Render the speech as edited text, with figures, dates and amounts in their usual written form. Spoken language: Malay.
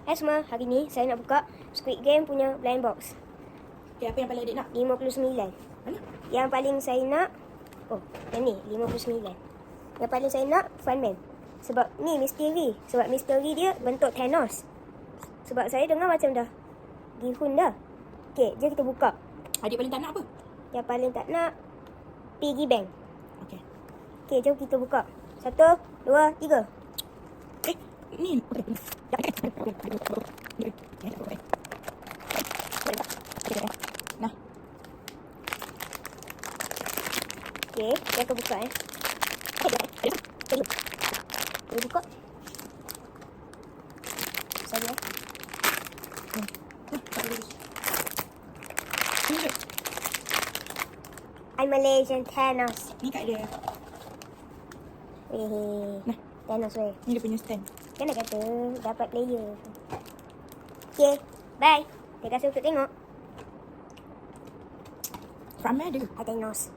Hai semua, hari ni saya nak buka Squid Game punya blind box. Okay, apa yang paling adik nak? 59. Mana? Yang paling saya nak, yang ni 59. Yang paling saya nak Funman. Sebab ni misteri. Sebab misteri dia bentuk Thanos. Sebab saya dengar macam dah dihun dah. Okay, jom kita buka. Adik paling tak nak apa? Yang paling tak nak Piggy Bank. Okay. Okay, jom kita buka. 1, 2, 3. Ni. Nah. Okay, saya akan buka Kita buka. Saja. I'm Malaysian Thanos. Ni kat dia. Nah, Thanos weh. Ni dia punya stand. Kan nak kata dapat player. Okay, bye. Terima kasih untuk tengok. Ramai ada. Thanos.